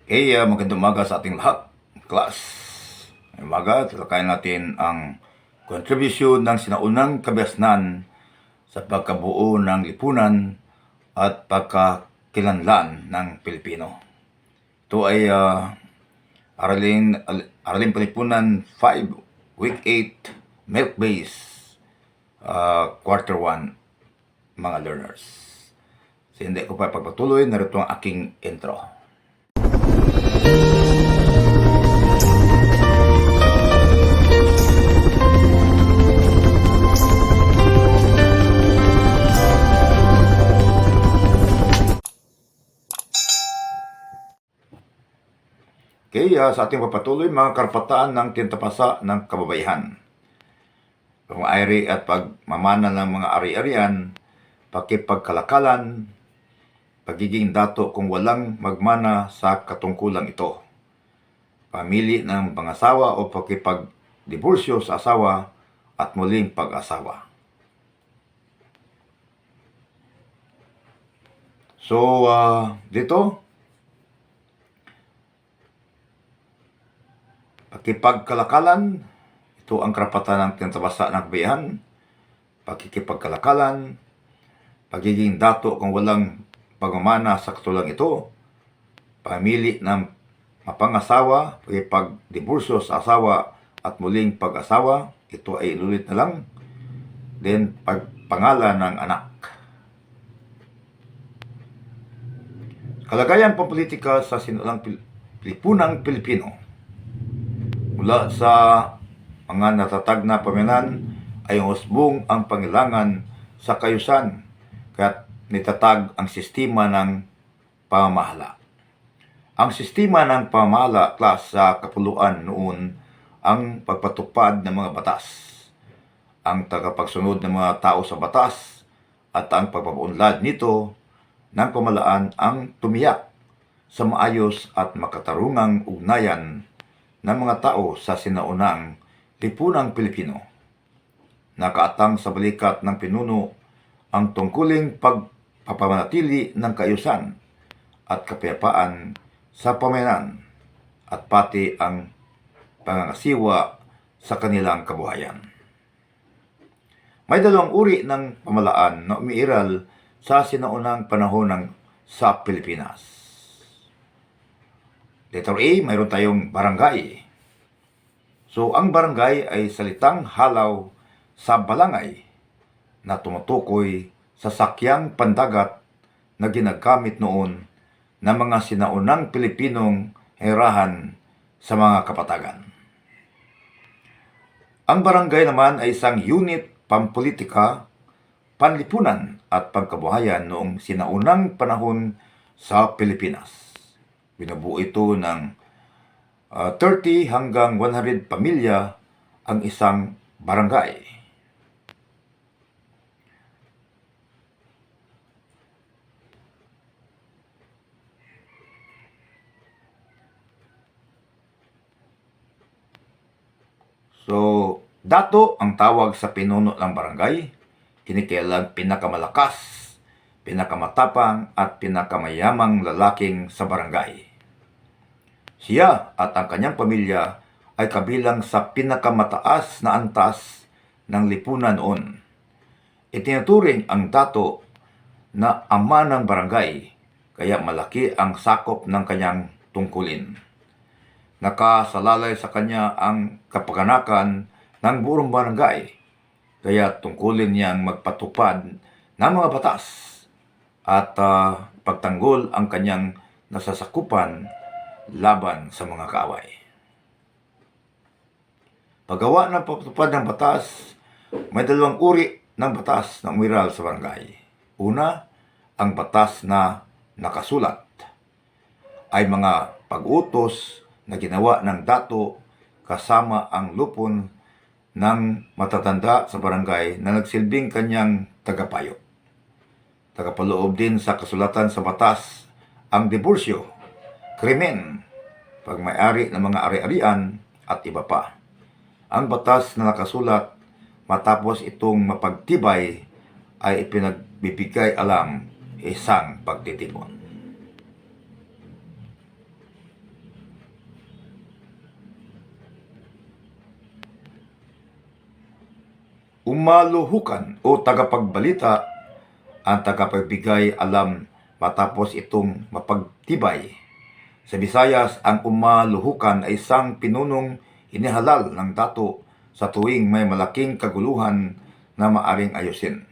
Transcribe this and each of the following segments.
Magandang umaga sa ating lahat, class. Ngayong umaga, talakayin natin ang kontribusyon ng sinaunang kabiasnan sa pagkabuo ng lipunan at pagkakilanlan ng Pilipino. Ito ay Araling Palipunan 5, Week 8, Milk Base, Quarter 1, mga learners. So, hindi ko pa pagpatuloy, narito ang aking intro. Sa ating papatuloy, mga karapatan ng tintapasa ng kababayan. Pang-airi at pagmamana ng mga ari-arian, pakipagkalakalan, pagiging dato kung walang magmana sa katungkulang ito, pamili ng pangasawa o pakipagdiborsyo sa asawa at muling pag-asawa. So, dito, pakipagkalakalan, ito ang karapatan ng tinatabasa ng kababayan. Pakikipagkalakalan, pagiging dato kung walang pagmamana sa katulang ito, pamili ng mapangasawa, pakipagdiborsyo sa asawa at muling pag-asawa, ito ay inulit na lang. Then, pagpangalan ng anak. Kalagayan pampolitika sa sinulang lipunang Pilipino. Mula sa mga natatag na pamayanan ay husbong ang pangailangan sa kayusan, kaya't nitatag ang sistema ng pamamahala. Ang sistema ng pamamahala class sa kapuluan noon ang pagpatupad ng mga batas, ang tagapagsunod ng mga tao sa batas, at ang pagpapaunlad nito ng pamahalaan ang tumiyak sa maayos at makatarungang ugnayan ng mga tao sa sinaunang lipunang Pilipino. Nakaatang sa balikat ng pinuno ang tungkuling pagpapamanatili ng kaayusan at kapayapaan sa pamayanan at pati ang pangangasiwa sa kanilang kabuhayan. May dalawang uri ng pamahalaan na umiiral sa sinaunang panahon sa Pilipinas. Letter A, mayroon tayong barangay. So, ang barangay ay salitang halaw sa balangay na tumutukoy sa sakyang pandagat na ginagamit noon ng mga sinaunang Pilipinong hirahan sa mga kapatagan. Ang barangay naman ay isang unit pampolitika, panlipunan at pangkabuhayan noong sinaunang panahon sa Pilipinas. Binubuo ito ng 30 hanggang 100 pamilya ang isang barangay. So, dato ang tawag sa pinuno ng barangay, kinikailang pinakamalakas, pinakamatapang at pinakamayamang lalaking sa barangay. Siya at ang kanyang pamilya ay kabilang sa pinakamataas na antas ng lipunan noon. Itinuturing ang dato na ama ng barangay, kaya malaki ang sakop ng kanyang tungkulin. Nakasalalay sa kanya ang kapaganakan ng buong barangay, kaya tungkulin niyang magpatupad ng mga batas at pagtanggol ang kanyang nasasakupan laban sa mga kaaway. Paggawa ng pagpatupad ng batas, may dalawang uri ng batas na umiral sa barangay. Una, ang batas na nakasulat ay mga pag-utos na ginawa ng dato kasama ang lupon ng matatanda sa barangay na nagsilbing kanyang tagapayo. Tagapaloob din sa kasulatan sa batas ang diborsyo, krimen, pagmayari ng mga ari-arian at iba pa. Ang batas na nakasulat matapos itong mapagtibay ay ipinagbibigay alam isang pagtitipon. umaluhukan o tagapagbalita ang tagapagbigay alam matapos itong mapagtibay. Sa Visayas, ang umaluhukan ay isang pinunong inihalal ng dato sa tuwing may malaking kaguluhan na maaring ayusin.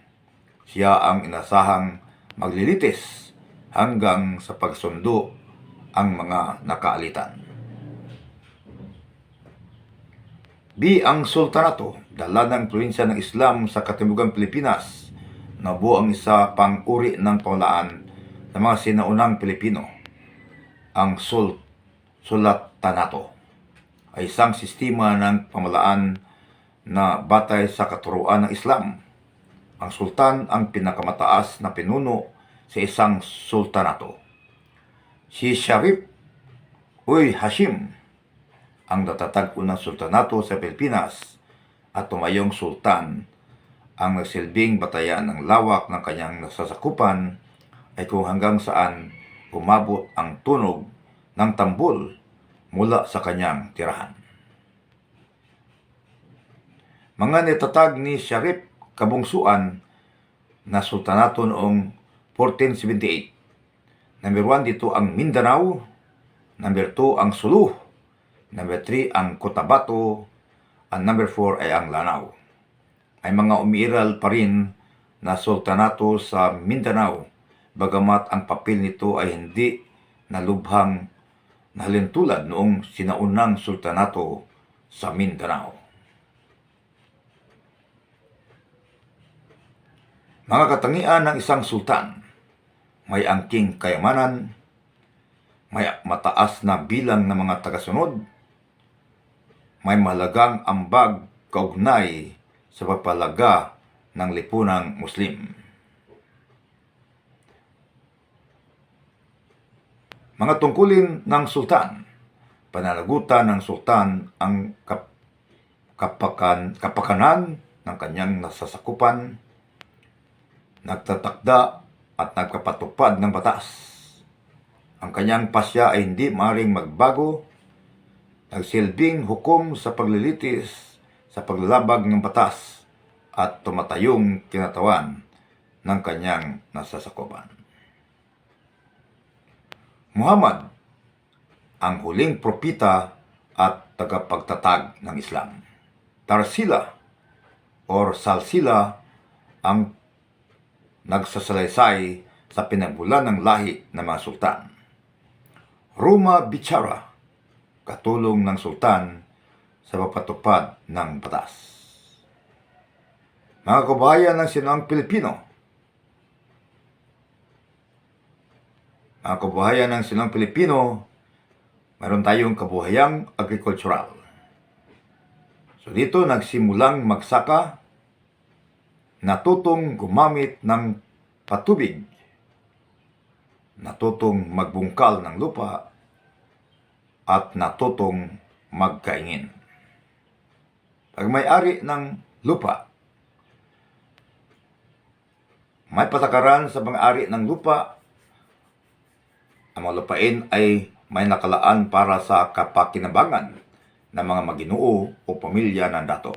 Siya ang inasahang maglilitis hanggang sa pagsundo ang mga nakaalitan. Ang sultanato, dala ng probinsya ng Islam sa Katimugang Pilipinas, nabuo ang isa pang uri ng pamahalaan ng mga sinaunang Pilipino. Ang sultanato ay isang sistema ng pamahalaan na batay sa katuruan ng Islam. Ang sultan ang pinakamataas na pinuno sa isang sultanato. Si Sharif Uy Hashim ang natatag unang sultanato sa Pilipinas at tumayong sultan ang nagsilbing batayan ng lawak ng kanyang nasasakupan ay kung hanggang saan umabot ang tunog ng tambol mula sa kanyang tirahan. Mga nitatag ni Sharif kabungsuan na sultanato noong 1478. Number 1 dito ang Mindanao, number 2 ang Sulu, number 3 ang Cotabato, at number 4 ay ang Lanao. Ay mga umiiral pa rin na sultanato sa Mindanao, bagamat ang papel nito ay hindi nalubhang nahalintulad noong sinaunang sultanato sa Mindanao. Mga katangian ng isang sultan: may angking kayamanan, may mataas na bilang ng mga tagasunod, may mahalagang ambag kaugnay sa pagpalaga ng lipunang Muslim. Mga tungkulin ng sultan: pananagutan ng sultan ang kapakanan ng kanyang nasasakupan, nagtatakda at nagpapatupad ng batas. Ang kanyang pasya ay hindi maaaring magbago, nagsilbing hukom sa paglilitis sa paglalabag ng batas at tumatayong kinatawan ng kanyang nasasakupan. Muhammad, ang huling propita at tagapagtatag ng Islam. Tarsila or Salsila, ang nagsasalaysay sa pinagmulan ng lahi ng mga sultan. Ruma Bichara, katulong ng sultan sa pagpatupad ng batas. Mga kabahayan ng sinaunang Pilipino, mayroon tayong kabuhayang agrikultural. So dito nagsimulang magsaka, natutong gumamit ng patubig, natutong magbungkal ng lupa, at natutong magkaingin. Pag may-ari ng lupa, may patakaran sa mga-ari ng lupa. Ang mga lupain ay may nakalaan para sa kapakinabangan ng mga maginoo o pamilya ng dato.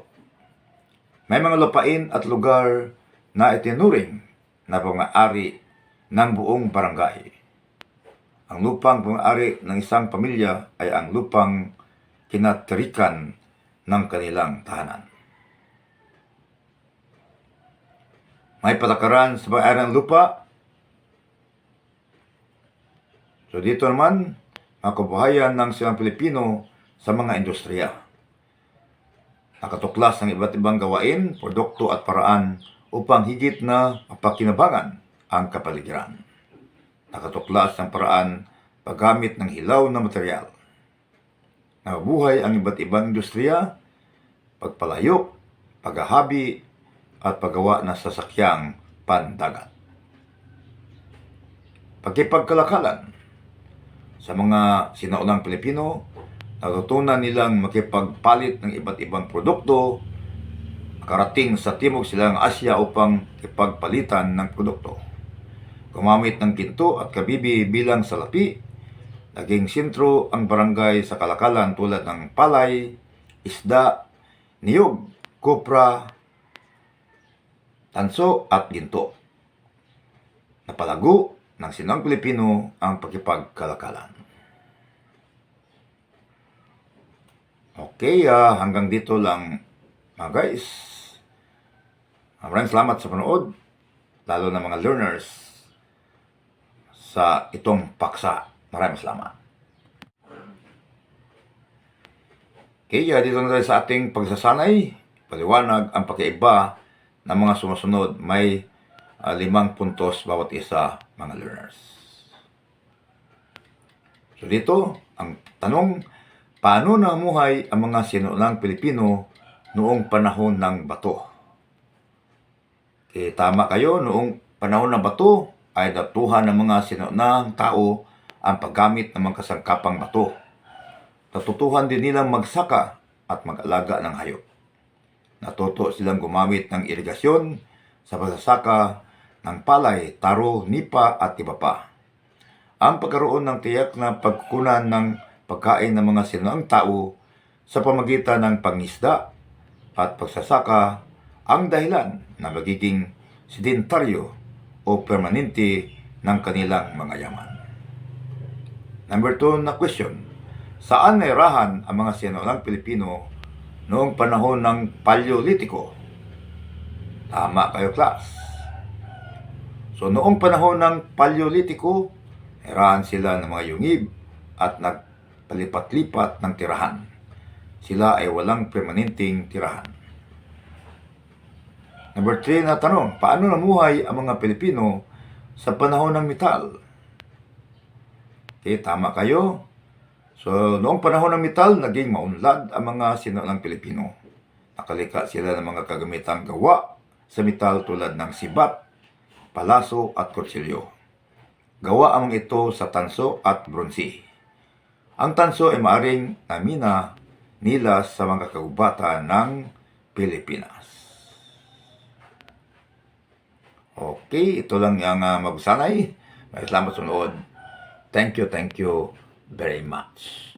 May mga lupain at lugar na itinuring na pang-ari ng buong barangay. Ang lupang pang-ari ng isang pamilya ay ang lupang kinatirikan ng kanilang tahanan. May patakaran sa pang-ari ng lupa. So dito naman, ang kabuhayan ng silang Pilipino sa mga industriya. Nakatuklas ng iba't ibang gawain, produkto at paraan upang higit na mapakinabangan ang kapaligiran. Nakatuklas ng paraan paggamit ng hilaw na material. Nabubuhay ang iba't ibang industriya, pagpalayok, paghahabi, at paggawa ng sasakyang pandagat. Pagkipagkalakalan: sa mga sinaunang Pilipino, natutunan nilang makipagpalit ng iba't ibang produkto, nakarating sa Timog Silangang Asya upang ipagpalitan ng produkto. Gumamit ng ginto at kabibi bilang salapi, naging sentro ang barangay sa kalakalan tulad ng palay, isda, niyog, kopra, tanso at ginto. Napalago ng sinuang Pilipino ang pakipagkalakalan. Okay, hanggang dito lang mga guys. Maraming salamat sa panood, lalo na mga learners sa itong paksa. Maraming salamat. Okay, dito na tayo sa ating pagsasanay. Paliwanag ang pagkaiba ng mga sumusunod. May 5 puntos bawat isa, mga learners. So dito, ang tanong, paano namuhay ang mga sinuunang Pilipino noong panahon ng bato? Okay, tama kayo, noong panahon ng bato ay datuhan ng mga sinuunang tao ang paggamit ng mga kasangkapang bato. Natutuhan din nilang magsaka at mag-alaga ng hayop. Natuto silang gumamit ng irigasyon sa pagsasaka ng palay, taro, nipa at iba pa. Ang pagkaroon ng tiyak na pagkukunan ng pagkain ng mga sinuunang tao sa pamagitan ng pangisda at pagsasaka ang dahilan na magiging sedentaryo o permanente ng kanilang mga yaman. Number 2 na question. Saan nairahan ang mga sinuunang Pilipino noong panahon ng Paleolitiko? Tama kayo, class. So noong panahon ng Paleolitiko, nairahan sila ng mga yungib at nagpalipat-lipat ng tirahan. Sila ay walang permanenteng tirahan. Number 3 na tanong, paano namuhay ang mga Pilipino sa panahon ng metal? Okay, tama kayo. So, noong panahon ng metal, naging maunlad ang mga sinuunang Pilipino. Nakalika sila ng mga kagamitang gawa sa metal tulad ng sibat, palaso at kutsilyo. Gawa ang ito sa tanso at bronsi. Ang tanso ay maaring namina nila sa mga kagubatan ng Pilipinas. Okay, ito lang yung magsanay. May salamat sa nood. Thank you very much.